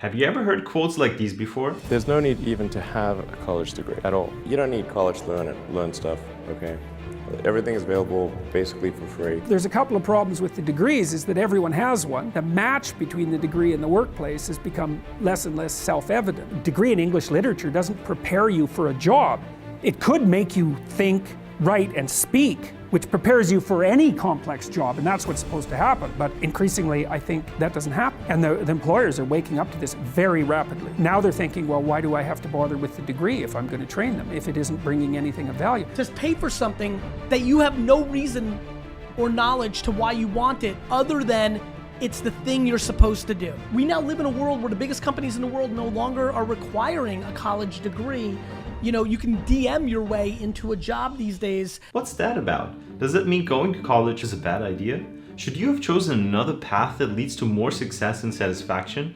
Have you ever heard quotes like these before? There's no need even to have a college degree at all. You don't need college to learn stuff, okay? Everything is available basically for free. There's a couple of problems with the degrees is that everyone has one. The match between the degree and the workplace has become less and less self-evident. A degree in English literature doesn't prepare you for a job. It could make you think, write, and speak, which prepares you for any complex job, and that's what's supposed to happen. But increasingly, I think that doesn't happen. And the employers are waking up to this very rapidly. Now they're thinking, well, why do I have to bother with the degree if I'm going to train them, if it isn't bringing anything of value? Just pay for something that you have no reason or knowledge to why you want it, other than it's the thing you're supposed to do. We now live in a world where the biggest companies in the world no longer are requiring a college degree. You know, you can DM your way into a job these days. What's that about? Does it mean going to college is a bad idea? Should you have chosen another path that leads to more success and satisfaction?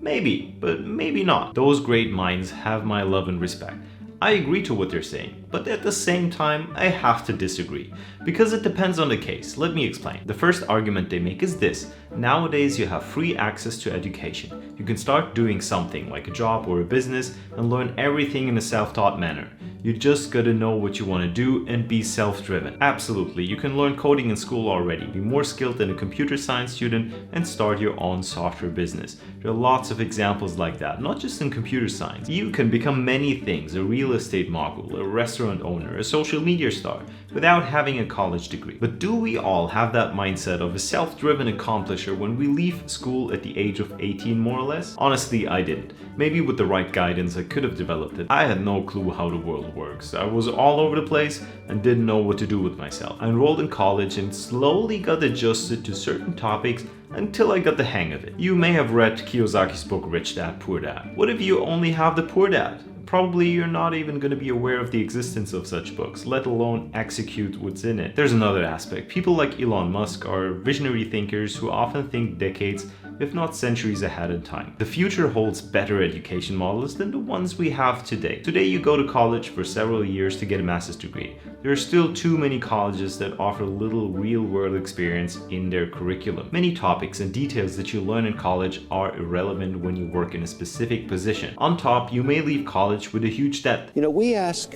Maybe, but maybe not. Those great minds have my love and respect. I agree to what they're saying, but at the same time, I have to disagree. Because it depends on the case. Let me explain. The first argument they make is this. Nowadays, you have free access to education. You can start doing something like a job or a business and learn everything in a self-taught manner. You just gotta know what you want to do and be self-driven. Absolutely, you can learn coding in school already, be more skilled than a computer science student, and start your own software business. There are lots of examples like that, not just in computer science. You can become many things, a real estate mogul, a restaurant owner, a social media star, without having a college degree. But do we all have that mindset of a self-driven accomplisher when we leave school at the age of 18 more or less? Honestly, I didn't. Maybe with the right guidance I could have developed it. I had no clue how the world works. I was all over the place and didn't know what to do with myself. I enrolled in college and slowly got adjusted to certain topics until I got the hang of it. You may have read Kiyosaki's book Rich Dad, Poor Dad. What if you only have the Poor Dad? Probably you're not even going to be aware of the existence of such books, let alone execute what's in it. There's another aspect. People like Elon Musk are visionary thinkers who often think decades, if not centuries ahead in time. The future holds better education models than the ones we have today. Today you go to college for several years to get a master's degree. There are still too many colleges that offer little real-world experience in their curriculum. Many topics and details that you learn in college are irrelevant when you work in a specific position. On top, you may leave college with a huge debt. You know, we ask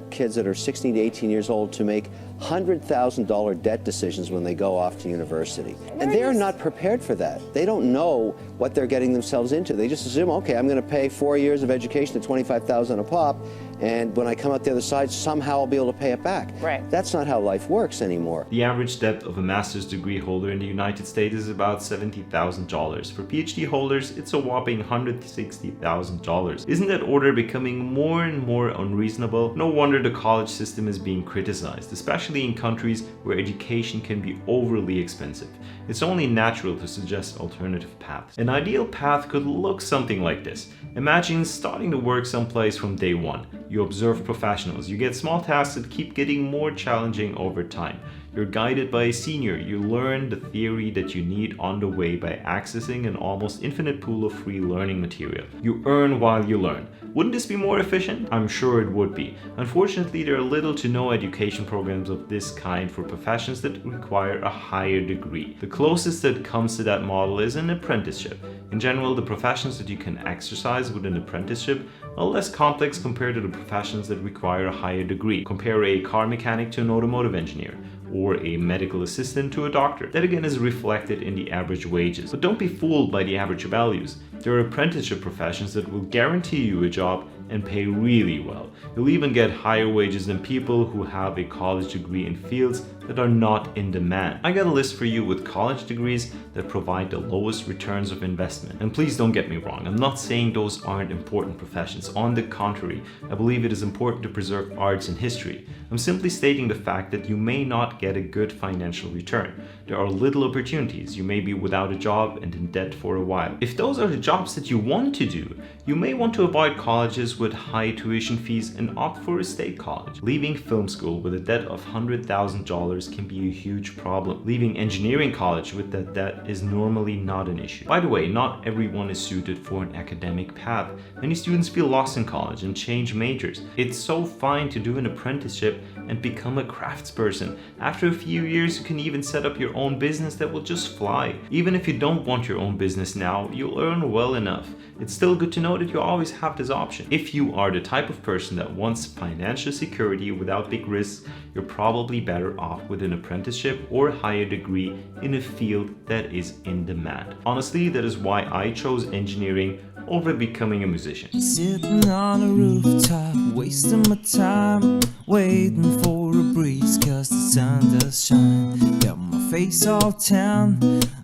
kids that are 16 to 18 years old to make $100,000 debt decisions when they go off to university. And they're not prepared for that. They don't know what they're getting themselves into. They just assume, okay, I'm going to pay 4 years of education at $25,000 a pop, and when I come out the other side, somehow I'll be able to pay it back. Right. That's not how life works anymore. The average debt of a master's degree holder in the United States is about $70,000. For PhD holders, it's a whopping $160,000. Isn't that order becoming more and more unreasonable? No wonder the college system is being criticized, especially in countries where education can be overly expensive. It's only natural to suggest alternative paths. An ideal path could look something like this. Imagine starting to work someplace from day one. You observe professionals, you get small tasks that keep getting more challenging over time. You're guided by a senior, you learn the theory that you need on the way by accessing an almost infinite pool of free learning material. You earn while you learn. Wouldn't this be more efficient? I'm sure it would be. Unfortunately, there are little to no education programs of this kind for professions that require a higher degree. The closest that comes to that model is an apprenticeship. In general, the professions that you can exercise with an apprenticeship are less complex compared to the professions that require a higher degree. Compare a car mechanic to an automotive engineer, or a medical assistant to a doctor. That again is reflected in the average wages. But don't be fooled by the average values. There are apprenticeship professions that will guarantee you a job and pay really well. You'll even get higher wages than people who have a college degree in fields that are not in demand. I got a list for you with college degrees that provide the lowest returns of investment. And please don't get me wrong, I'm not saying those aren't important professions. On the contrary, I believe it is important to preserve arts and history. I'm simply stating the fact that you may not get a good financial return. There are little opportunities. You may be without a job and in debt for a while. If those are the jobs that you want to do, you may want to avoid colleges with high tuition fees and opt for a state college. Leaving film school with a debt of $100,000 can be a huge problem. Leaving engineering college with that debt is normally not an issue. By the way, not everyone is suited for an academic path. Many students feel lost in college and change majors. It's so fine to do an apprenticeship and become a craftsperson. After a few years, you can even set up your own business that will just fly. Even if you don't want your own business now, you'll earn well well enough, it's still good to know that you always have this option. If you are the type of person that wants financial security without big risks, you're probably better off with an apprenticeship or higher degree in a field that is in demand. Honestly, that is why I chose engineering over becoming a musician. Sitting on a rooftop, wasting my time, waiting for a breeze, cause the sun does shine. Got my face all tan,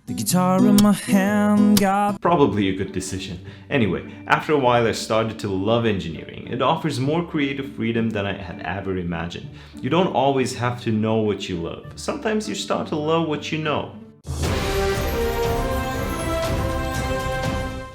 the guitar in my hand, got Probably a good decision. Anyway, after a while I started to love engineering. It offers more creative freedom than I had ever imagined. You don't always have to know what you love. Sometimes you start to love what you know.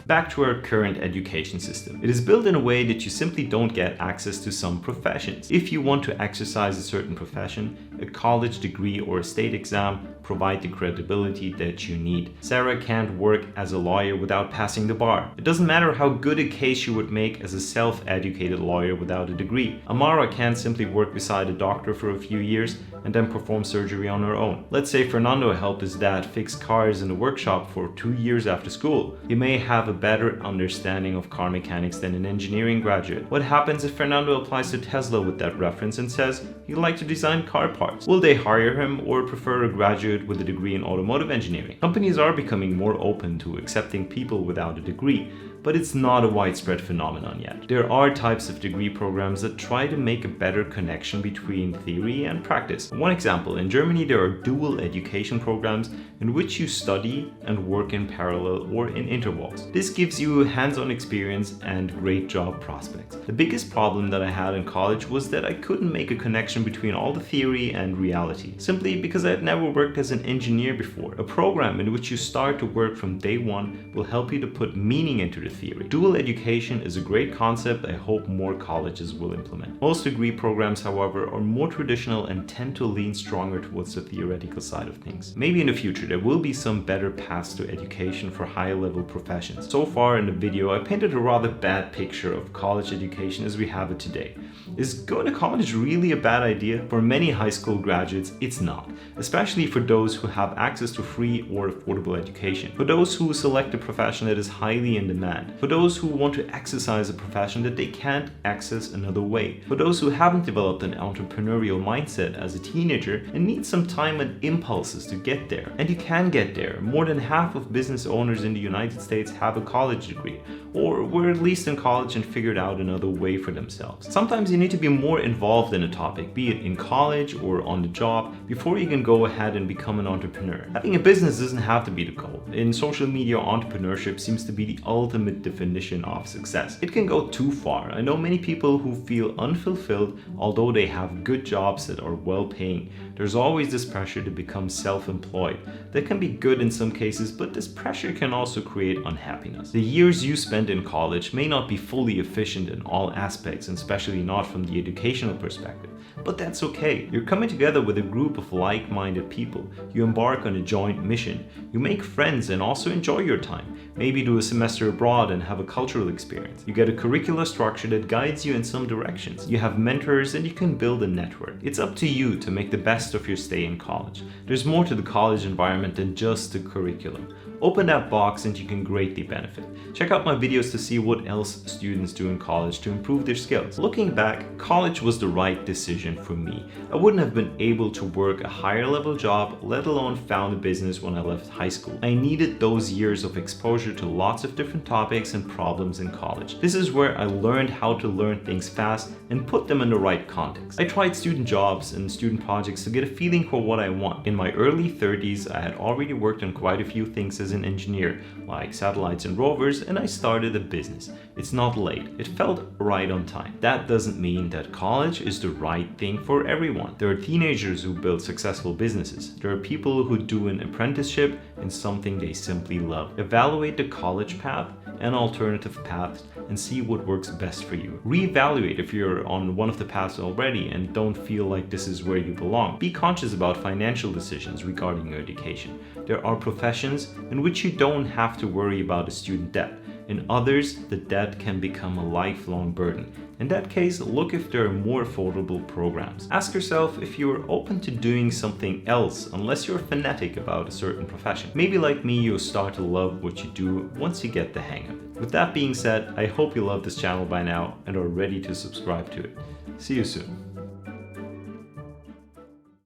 Back to our current education system. It is built in a way that you simply don't get access to some professions. If you want to exercise a certain profession, a college degree or a state exam provide the credibility that you need. Sarah can't work as a lawyer without passing the bar. It doesn't matter how good a case you would make as a self-educated lawyer without a degree. Amara can't simply work beside a doctor for a few years and then perform surgery on her own. Let's say Fernando helped his dad fix cars in a workshop for 2 years after school. He may have a better understanding of car mechanics than an engineering graduate. What happens if Fernando applies to Tesla with that reference and says he'd like to design car parts? Will they hire him or prefer a graduate with a degree in automotive engineering? Companies are becoming more open to accepting people without a degree, but it's not a widespread phenomenon yet. There are types of degree programs that try to make a better connection between theory and practice. One example, in Germany there are dual education programs in which you study and work in parallel or in intervals. This gives you hands-on experience and great job prospects. The biggest problem that I had in college was that I couldn't make a connection between all the theory and reality, simply because I had never worked as an engineer before. A program in which you start to work from day one will help you to put meaning into the theory. Dual education is a great concept I hope more colleges will implement. Most degree programs, however, are more traditional and tend to lean stronger towards the theoretical side of things. Maybe in the future there will be some better paths to education for higher level professions. So far in the video I painted a rather bad picture of college education as we have it today. Is going to college really a bad idea? For many high school graduates it's not, especially for those who have access to free or affordable education, for those who select a profession that is highly in demand, for those who want to exercise a profession that they can't access another way, for those who haven't developed an entrepreneurial mindset as a teenager and need some time and impulses to get there. And you can get there. More than half of business owners in the United States have a college degree, or were at least in college and figured out another way for themselves. Sometimes you need to be more involved in a topic, be it in college or on the job, before you can go ahead and become an entrepreneur. Having a business doesn't have to be the goal. In social media, entrepreneurship seems to be the ultimate definition of success. It can go too far. I know many people who feel unfulfilled although they have good jobs that are well paying. There's always this pressure to become self-employed. That can be good in some cases, but this pressure can also create unhappiness. The years you spend in college may not be fully efficient in all aspects, and especially not from the educational perspective. But that's okay. You're coming together with a group of like-minded people. You embark on a joint mission. You make friends and also enjoy your time. Maybe do a semester abroad and have a cultural experience. You get a curricular structure that guides you in some directions. You have mentors and you can build a network. It's up to you to make the best of your stay in college. There's more to the college environment than just the curriculum. Open that box and you can greatly benefit. Check out my videos to see what else students do in college to improve their skills. Looking back, college was the right decision for me. I wouldn't have been able to work a higher level job, let alone found a business when I left high school. I needed those years of exposure to lots of different topics and problems in college. This is where I learned how to learn things fast and put them in the right context. I tried student jobs and student projects to get a feeling for what I want. In my early 30s, I had already worked on quite a few things as an engineer, like satellites and rovers, and I started a business. It's not late. It felt right on time. That doesn't mean that college is the right thing for everyone. There are teenagers who build successful businesses. There are people who do an apprenticeship in something they simply love. Evaluate the college path and alternative paths and see what works best for you. Reevaluate if you're on one of the paths already and don't feel like this is where you belong. Be conscious about financial decisions regarding your education. There are professions in which you don't have to worry about a student debt. In others, the debt can become a lifelong burden. In that case, look if there are more affordable programs. Ask yourself if you are open to doing something else unless you're fanatic about a certain profession. Maybe like me, you'll start to love what you do once you get the hang of it. With that being said, I hope you love this channel by now and are ready to subscribe to it. See you soon.